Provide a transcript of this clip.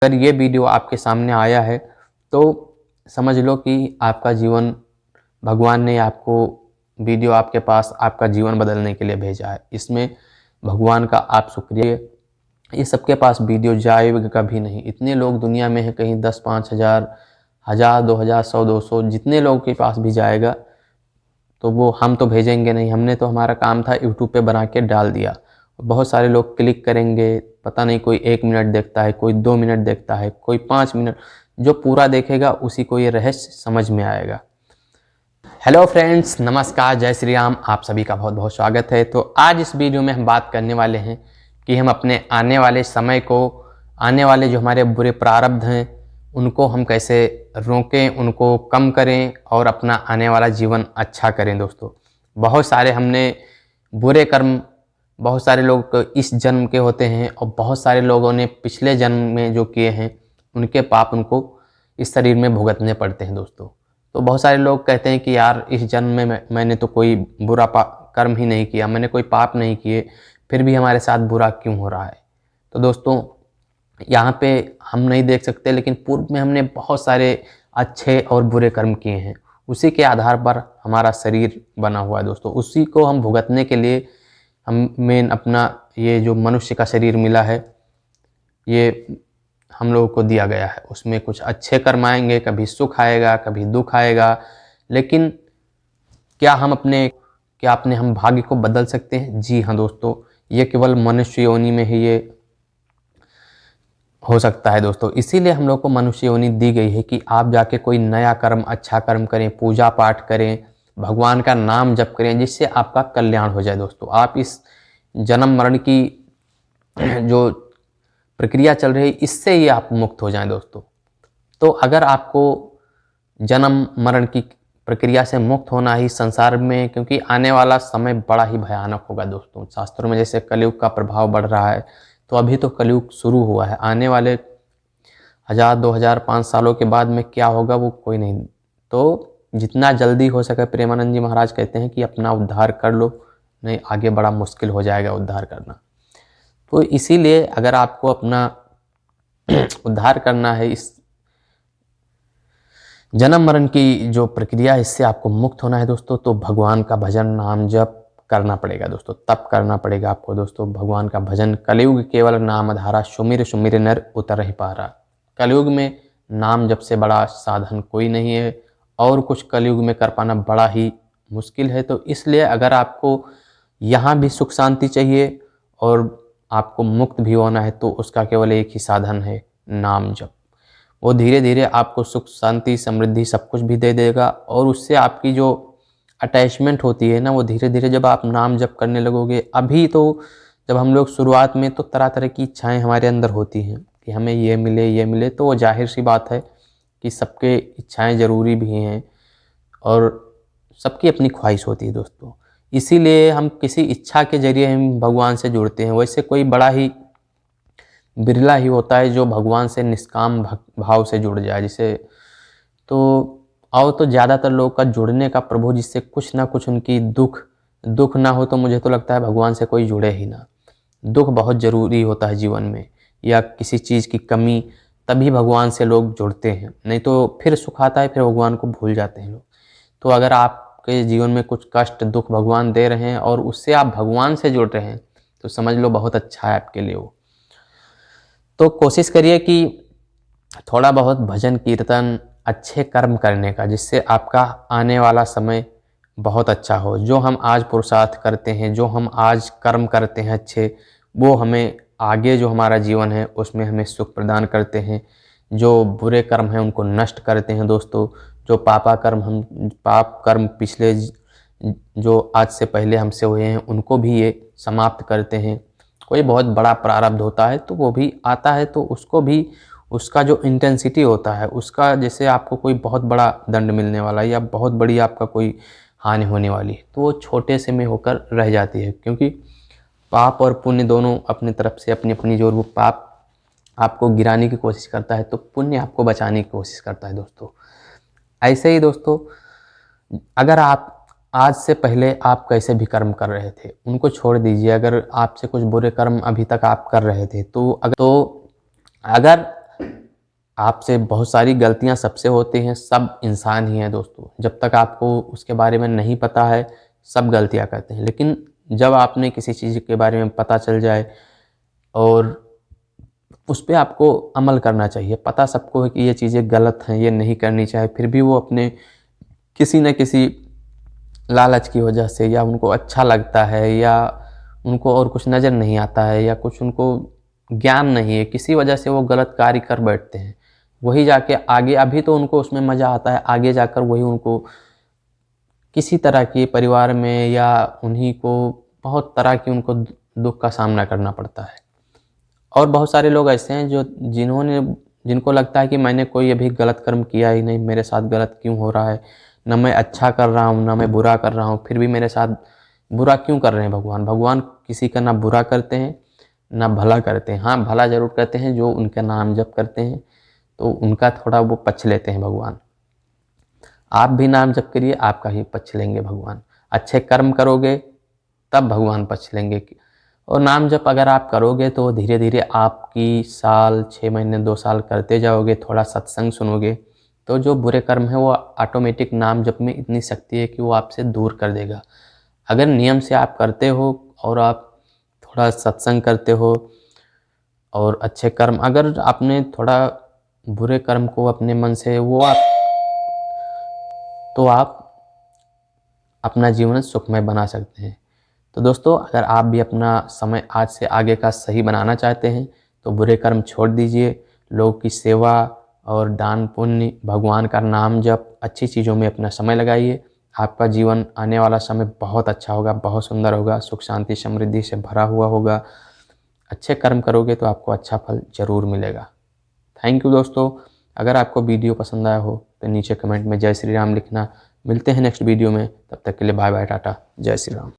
अगर ये वीडियो आपके सामने आया है तो समझ लो कि आपका जीवन भगवान ने आपको वीडियो आपके पास आपका जीवन बदलने के लिए भेजा है। इसमें भगवान का आप शुक्रिया। ये सबके पास वीडियो जाएगा कभी नहीं। इतने लोग दुनिया में हैं, कहीं 10 5 हज़ार, 1000 2000 100 200 जितने लोगों के पास भी जाएगा तो वो हम तो भेजेंगे नहीं। हमने तो हमारा काम था यूट्यूब पे बना के डाल दिया। बहुत सारे लोग क्लिक करेंगे, पता नहीं कोई 1 मिनट देखता है, कोई 2 मिनट देखता है, कोई 5 मिनट। जो पूरा देखेगा उसी को ये रहस्य समझ में आएगा। हेलो फ्रेंड्स, नमस्कार, जय श्री राम। आप सभी का बहुत बहुत स्वागत है। तो आज इस वीडियो में हम बात करने वाले हैं कि हम अपने आने वाले समय को, आने वाले जो हमारे बुरे प्रारब्ध हैं उनको हम कैसे रोकें, उनको कम करें और अपना आने वाला जीवन अच्छा करें। दोस्तों, बहुत सारे हमने बुरे कर्म, बहुत सारे लोग इस जन्म के होते हैं और बहुत सारे लोगों ने पिछले जन्म में जो किए हैं उनके पाप उनको इस शरीर में भुगतने पड़ते हैं। दोस्तों, तो बहुत सारे लोग कहते हैं कि यार इस जन्म में मैंने तो कोई बुरा कर्म ही नहीं किया, मैंने कोई पाप नहीं किए, फिर भी हमारे साथ बुरा क्यों हो रहा है। तो दोस्तों, यहाँ पे हम नहीं देख सकते, लेकिन पूर्व में हमने बहुत सारे अच्छे और बुरे कर्म किए हैं। उसी के आधार पर हमारा शरीर बना हुआ है। दोस्तों, उसी को हम भुगतने के लिए हमें अपना ये जो मनुष्य का शरीर मिला है, ये हम लोगों को दिया गया है। उसमें कुछ अच्छे कर्म आएंगे, कभी सुख आएगा, कभी दुख आएगा। लेकिन क्या हम भाग्य को बदल सकते हैं? जी हाँ दोस्तों, ये केवल मनुष्य योनि में ही ये हो सकता है। दोस्तों, इसीलिए हम लोग को मनुष्य योनि दी गई है कि आप जाके कोई नया कर्म, अच्छा कर्म करें, पूजा पाठ करें, भगवान का नाम जप करें, जिससे आपका कल्याण हो जाए। दोस्तों, आप इस जन्म मरण की जो प्रक्रिया चल रही है इससे ही आप मुक्त हो जाएं। दोस्तों, तो अगर आपको जन्म मरण की प्रक्रिया से मुक्त होना ही संसार में, क्योंकि आने वाला समय बड़ा ही भयानक होगा। दोस्तों, शास्त्रों में जैसे कलयुग का प्रभाव बढ़ रहा है, तो अभी तो कलयुग शुरू हुआ है। आने वाले 1000 2000 5 सालों के बाद में क्या होगा वो कोई नहीं। तो जितना जल्दी हो सके, प्रेमानंद जी महाराज कहते हैं कि अपना उद्धार कर लो, नहीं आगे बड़ा मुश्किल हो जाएगा उद्धार करना। तो इसीलिए अगर आपको अपना उद्धार करना है, इस जन्म मरण की जो प्रक्रिया है इससे आपको मुक्त होना है दोस्तों, तो भगवान का भजन नाम जप करना पड़ेगा। दोस्तों, तप करना पड़ेगा आपको। दोस्तों, भगवान का भजन, कलयुग केवल नाम धारा, सुमिर सुमिर नर उतर ही पारा। कलयुग में नाम जप से बड़ा साधन कोई नहीं है, और कुछ कलयुग में कर पाना बड़ा ही मुश्किल है। तो इसलिए अगर आपको यहाँ भी सुख शांति चाहिए और आपको मुक्त भी होना है, तो उसका केवल एक ही साधन है, नाम जप। वो धीरे धीरे आपको सुख शांति समृद्धि सब कुछ भी दे देगा, और उससे आपकी जो अटैचमेंट होती है ना, वो धीरे धीरे जब आप नाम जप करने लगोगे, अभी तो जब हम लोग शुरुआत में तो तरह तरह की इच्छाएं हमारे अंदर होती हैं कि हमें ये मिले ये मिले, तो वो जाहिर सी बात है कि सबके इच्छाएं ज़रूरी भी हैं और सबकी अपनी ख्वाहिश होती है। दोस्तों, इसीलिए हम किसी इच्छा के जरिए हम भगवान से जुड़ते हैं। वैसे कोई बड़ा ही बिरला ही होता है जो भगवान से निष्काम भाव से जुड़ जाए। जिसे तो तो ज़्यादातर लोग का जुड़ने का प्रभु जिससे कुछ ना कुछ उनकी दुख ना हो, तो मुझे तो लगता है भगवान से कोई जुड़े ही ना। दुख बहुत ज़रूरी होता है जीवन में, या किसी चीज़ की कमी, तभी भगवान से लोग जुड़ते हैं। नहीं तो फिर सुख आता है, फिर भगवान को भूल जाते हैं लोग। तो अगर आपके जीवन में कुछ कष्ट दुख भगवान दे रहे हैं और उससे आप भगवान से जुड़ रहे हैं, तो समझ लो बहुत अच्छा है आपके लिए वो। तो कोशिश करिए कि थोड़ा बहुत भजन कीर्तन, अच्छे कर्म करने का, जिससे आपका आने वाला समय बहुत अच्छा हो। जो हम आज पुरुषार्थ करते हैं, जो हम आज कर्म करते हैं अच्छे, वो हमें आगे जो हमारा जीवन है उसमें हमें सुख प्रदान करते हैं। जो बुरे कर्म हैं उनको नष्ट करते हैं। दोस्तों, जो पाप कर्म पिछले जो आज से पहले हमसे हुए हैं उनको भी ये समाप्त करते हैं। कोई बहुत बड़ा प्रारब्ध होता है तो वो भी आता है, तो उसको भी, उसका जो इंटेंसिटी होता है उसका, जैसे आपको कोई बहुत बड़ा दंड मिलने वाला है या बहुत बड़ी आपका कोई हानि होने वाली है, तो वो छोटे से में होकर रह जाती है। क्योंकि पाप और पुण्य दोनों अपनी तरफ से अपनी अपनी जो, वो पाप आपको गिराने की कोशिश करता है तो पुण्य आपको बचाने की कोशिश करता है। दोस्तों, ऐसे ही दोस्तों, अगर आप आज से पहले आप कैसे भी कर्म कर रहे थे उनको छोड़ दीजिए। अगर आपसे कुछ बुरे कर्म अभी तक आप कर रहे थे, तो अगर आपसे बहुत सारी गलतियां सबसे होती हैं, सब इंसान ही हैं दोस्तों। जब तक आपको उसके बारे में नहीं पता है, सब गलतियां करते हैं। लेकिन जब आपने किसी चीज़ के बारे में पता चल जाए और उस पे आपको अमल करना चाहिए। पता सबको है कि ये चीज़ें गलत हैं, ये नहीं करनी चाहिए, फिर भी वो अपने किसी न किसी लालच की वजह से, या उनको अच्छा लगता है, या उनको और कुछ नज़र नहीं आता है, या कुछ उनको ज्ञान नहीं है, किसी वजह से वो गलत कार्य कर बैठते हैं। वही जाके आगे, अभी तो उनको उसमें मज़ा आता है, आगे जाकर वही उनको किसी तरह की परिवार में या उन्हीं को बहुत तरह की उनको दुख का सामना करना पड़ता है। और बहुत सारे लोग ऐसे हैं जो जिनको लगता है कि मैंने कोई अभी गलत कर्म किया ही नहीं, मेरे साथ गलत क्यों हो रहा है, ना मैं अच्छा कर रहा हूँ ना मैं बुरा कर रहा हूँ, फिर भी मेरे साथ बुरा क्यों कर रहे हैं भगवान। भगवान किसी का ना बुरा करते हैं ना भला करते हैं। हाँ, भला जरूर करते हैं, जो उनका नाम जप करते हैं तो उनका थोड़ा वो पक्ष लेते हैं भगवान। आप भी नाम जप करिए, आपका ही पक्ष लेंगे भगवान। अच्छे कर्म करोगे तब भगवान पक्ष लेंगे। और नाम जप अगर आप करोगे तो धीरे धीरे आपकी साल 6 महीने 2 साल करते जाओगे, थोड़ा सत्संग सुनोगे, तो जो बुरे कर्म है वो ऑटोमेटिक नाम जप में इतनी शक्ति है कि वो आपसे दूर कर देगा। अगर नियम से आप करते हो और आप थोड़ा सत्संग करते हो और अच्छे कर्म, अगर आपने थोड़ा बुरे कर्म को अपने मन से तो आप अपना जीवन सुखमय बना सकते हैं। तो दोस्तों, अगर आप भी अपना समय आज से आगे का सही बनाना चाहते हैं तो बुरे कर्म छोड़ दीजिए, लोगों की सेवा और दान पुण्य, भगवान का नाम जप, अच्छी चीज़ों में अपना समय लगाइए। आपका जीवन आने वाला समय बहुत अच्छा होगा, बहुत सुंदर होगा, सुख शांति समृद्धि से भरा हुआ होगा। अच्छे कर्म करोगे तो आपको अच्छा फल ज़रूर मिलेगा। थैंक यू दोस्तों। अगर आपको वीडियो पसंद आया हो तो नीचे कमेंट में जय श्री राम लिखना। मिलते हैं नेक्स्ट वीडियो में, तब तक के लिए बाय बाय, टाटा, जय श्री राम।